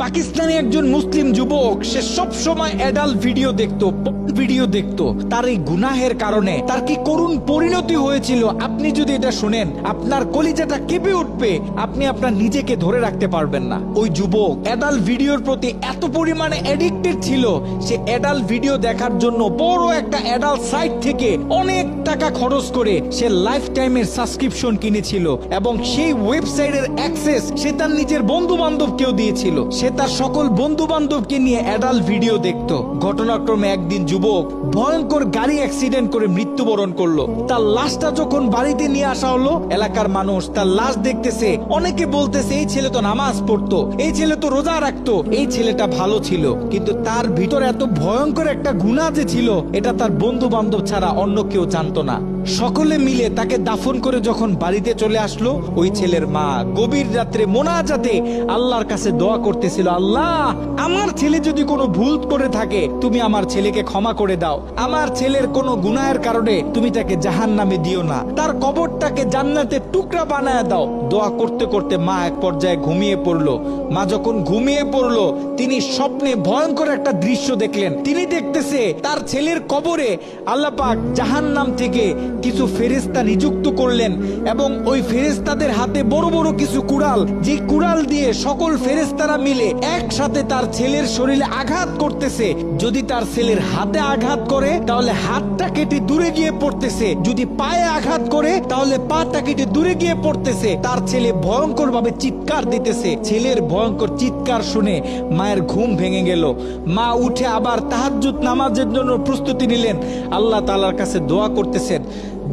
পাকিস্তানি একজন মুসলিম যুবক, সে সব সময় অ্যাডাল্ট ভিডিও দেখতো। তার এই গুনাহের কারণে তার কি করুণ পরিণতি হয়েছিল আপনি যদি এটা শুনেন, আপনার কলিজাটা কেঁপে উঠবে। আপনি আপনার নিজেকে ধরে রাখতে পারবেন না। ওই যুবক অ্যাডাল্ট ভিডিওর প্রতি এত পরিমাণে অ্যাডিক্টেড ছিল, সে অ্যাডাল্ট ভিডিও দেখার জন্য বড় একটা অ্যাডাল্ট সাইট থেকে অনেক টাকা খরচ করে সে লাইফ টাইমের সাবস্ক্রিপশন কিনেছিল এবং সেই ওয়েবসাইটের অ্যাক্সেস সে তার নিজের বন্ধু বান্ধবকেও দিয়েছিল। সে তার সকল বন্ধু বান্ধবকে নিয়ে অ্যাডাল্ট ভিডিও দেখতো। ঘটনাক্রমে একদিন যুবক ভয়ঙ্কর গাড়ি অ্যাক্সিডেন্ট করে মৃত্যুবরণ করলো। তার লাশটা যখন বাড়িতে নিয়ে আসা হলো, এলাকার মানুষ তার লাশ দেখতেছে। অনেকে বলতেছে এই ছেলে তো নামাজ পড়তো, এই ছেলে তো রোজা রাখতো, এই ছেলেটা ভালো ছিল। কিন্তু তার ভিতরে এত ভয়ঙ্কর একটা গুনাহ যে ছিল, এটা তার বন্ধু বান্ধব ছাড়া অন্য কেউ জানতো না। সকলে মিলে তাকে দাফন করে যখন বাড়িতে চলে আসলো, ওই ছেলের মা গভীর রাত্রে মোনাজাতে আল্লাহর কাছে দোয়া করতেছিল, আল্লাহ, আমার ছেলে যদি কোনো ভুল করে থাকে তুমি আমার ছেলেকে ক্ষমা করে দাও। আমার ছেলের কোনো গুনাহের কারণে তুমি তাকে জাহান্নামে দিও না, তার কবরটাকে জান্নাতের টুকরা বানায় দাও। দোয়া করতে করতে মা এক পর্যায়ে ঘুমিয়ে পড়লো। মা যখন ঘুমিয়ে পড়লো, তিনি স্বপ্নে ভয়ঙ্কর একটা দৃশ্য দেখলেন। তিনি দেখতেছে তার ছেলের কবরে আল্লাহ পাক জাহান্নাম থেকে কিছু ফেরেশতা নিযুক্ত করলেন এবং ওই ফেরেশতাদের হাতে বড় বড় কিছু কুড়াল, যে কুড়াল দিয়ে সকল ফেরেশতারা মিলে একসাথে তার ছেলের শরীরে আঘাত করতেছে। যদি তার ছেলের হাতে আঘাত করে তাহলে হাতটা কেটে দূরে গিয়ে পড়তেছে, যদি পায়ে আঘাত করে তাহলে পাটা কেটে দূরে গিয়ে পড়তেছে। তার ছেলে ভয়ঙ্কর ভাবে চিৎকার দিতেছে। ছেলের ভয়ঙ্কর চিৎকার শুনে মায়ের ঘুম ভেঙে গেল। মা উঠে আবার তাহাজ্জুদ নামাজের জন্য প্রস্তুতি নিলেন, আল্লাহ তাআলার কাছে দোয়া করতেছেন।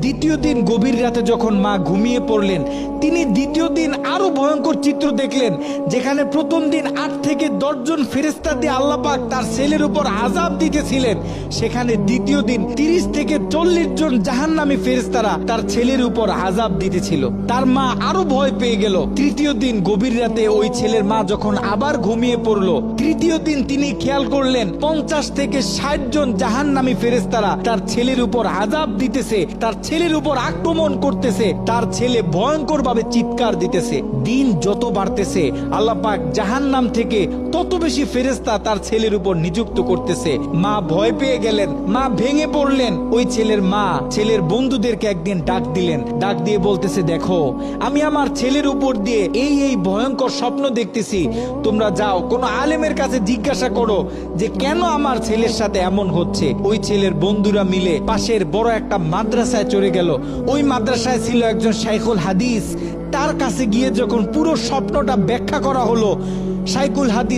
দ্বিতীয় দিন গভীর রাতে যখন মা ঘুমিয়ে পড়লেন, তিনি দ্বিতীয় দিন আরো ভয়ঙ্কর চিত্র দেখলেন। যেখানে প্রথম দিন 8 থেকে 10 জন ফেরেশতা দিয়ে আল্লাহ পাক তার ছেলের উপর আযাব দিতেছিলেন, সেখানে দ্বিতীয় দিন 30 থেকে 40 জন জাহান্নামী ফেরেশতারা তার ছেলের উপর আযাব দিতেছিল। তার মা আরো ভয় পেয়ে গেল। তৃতীয় দিন গভীর রাতে ওই ছেলের মা যখন আবার ঘুমিয়ে পড়লো, তৃতীয় দিন তিনি খেয়াল করলেন 50 থেকে 60 জন জাহান্নামী ফেরেশতারা তার ছেলের উপর আযাব দিতেছে, তার ছেলের উপর আক্রমণ করতেছে। তার ছেলে ভয়ঙ্কর ভাবে চিৎকার দিতেছে। দিন যত বাড়তেছে আল্লাহ পাক জাহান্নাম থেকে তত বেশি ফেরেশতা তার ছেলের উপর নিযুক্ত করতেছে। মা ভয় পেয়ে গেলেন, মা ভেঙে পড়লেন। ওই ছেলের মা ছেলের বন্ধুদেরকে একদিন ডাক দিলেন, ডাক দিয়ে বলতেছে, দেখো, আমি আমার ছেলের উপর দিয়ে এই ভয়ঙ্কর স্বপ্ন দেখতেছি। তোমরা যাও কোনো আলেমের কাছে জিজ্ঞাসা করো যে কেন আমার ছেলের সাথে এমন হচ্ছে। ওই ছেলের বন্ধুরা মিলে পাশের বড় একটা মাদ্রাসায় চলে গেল। ওই মাদ্রাসায় ছিল একজন শাইখুল হাদিস। তার কাছে গিয়ে যখন পুরো স্বপ্নটা ব্যাখ্যা করা হলো, শাইখুল হাদিস